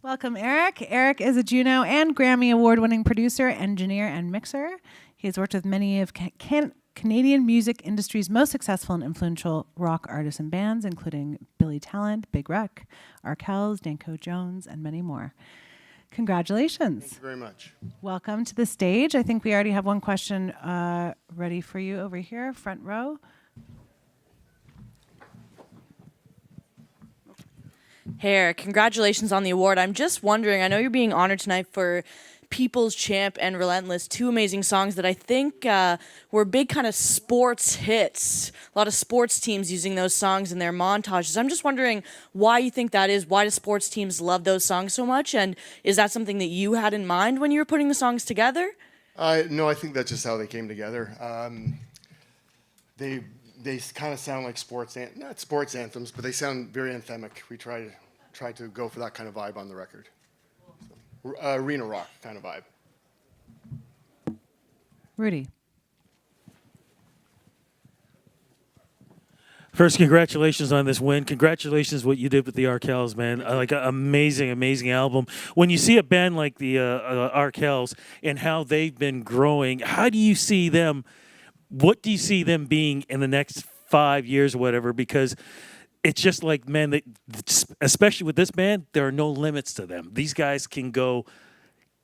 Welcome, Eric. Eric is a Juno and Grammy Award-winning producer, engineer, and mixer. He has worked with many of Canadian music industry's most successful and influential rock artists and bands, including Billy Talent, Big Wreck, Arkells, Danko Jones, and many more. Congratulations. Thank you very much. Welcome to the stage. I think we already have one question ready for you over here, front row. Hey, Eric, congratulations on the award. I'm just wondering, I know you're being honored tonight for People's Champ and Relentless, two amazing songs that I think were big kind of sports hits. A lot of sports teams using those songs in their montages. I'm just wondering why you think that is. Why do sports teams love those songs so much? And is that something that you had in mind when you were putting the songs together? No, I think that's just how they came together. They kind of sound like not sports anthems, but they sound very anthemic. We try to go for that kind of vibe on the record. So, arena rock kind of vibe. Rudy. First, congratulations on this win. Congratulations what you did with the Arkells, man. Like an amazing, amazing album. When you see a band like the Arkells and how they've been growing, how do you see them? What do you see them being in the next 5 years or whatever? Because it's just like, man, especially with this band, there are no limits to them. These guys can go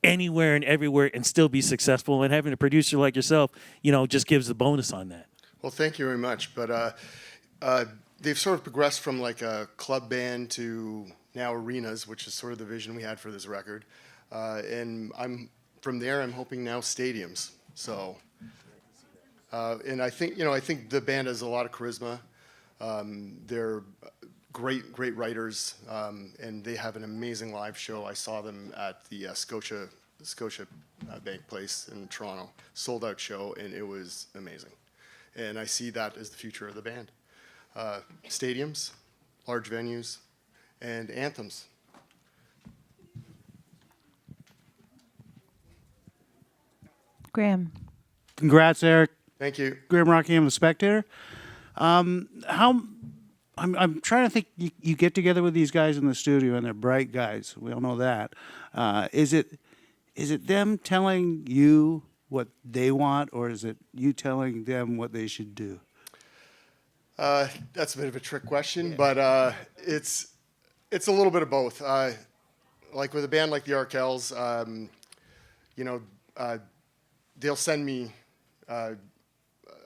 anywhere and everywhere and still be successful. And having a producer like yourself, just gives the bonus on that. Well, thank you very much. But they've sort of progressed from like a club band to now arenas, which is sort of the vision we had for this record. And from there, I'm hoping now stadiums. So. And I think the band has a lot of charisma. They're great writers, and they have an amazing live show. I saw them at the Scotia Bank Place in Toronto, sold out show, and it was amazing. And I see that as the future of the band. Stadiums, large venues, and anthems. Graham. Congrats, Eric. Thank you. Graham Rockingham, The Spectator. I'm trying to think. You get together with these guys in the studio, and they're bright guys. We all know that. Is it them telling you what they want, or is it you telling them what they should do? That's a bit of a trick question, but it's a little bit of both. Like with a band like the Arkells, they'll send me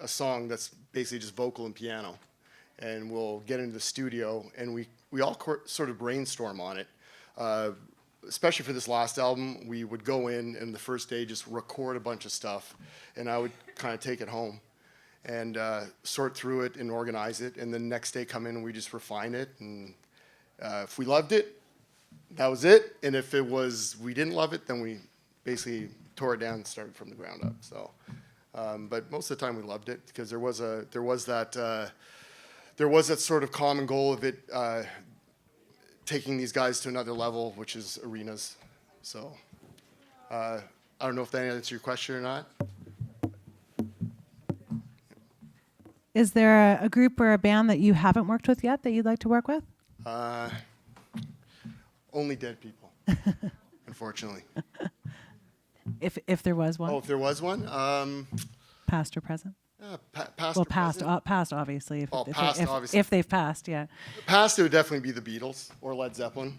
a song that's basically just vocal and piano, and we'll get into the studio and we all sort of brainstorm on it. Especially for this last album, we would go in and the first day just record a bunch of stuff, and I would kind of take it home and sort through it and organize it, and the next day come in and we just refine it, and if we loved it, that was it, and if we didn't love it, then we basically tore it down and started from the ground up. So. But most of the time we loved it because there was that sort of common goal of it taking these guys to another level, which is arenas. So I don't know if that answers your question or not. Is there a group or a band that you haven't worked with yet that you'd like to work with? Only dead people, unfortunately. If there was one. Oh, if there was one? Past or present? Past well, or present? Past, obviously. Obviously. If they've passed, yeah. Past, it would definitely be the Beatles or Led Zeppelin.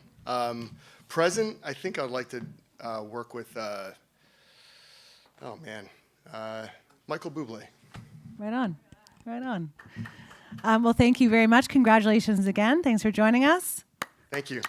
Present, I think I'd like to work with, Michael Bublé. Right on. Well, thank you very much. Congratulations again. Thanks for joining us. Thank you.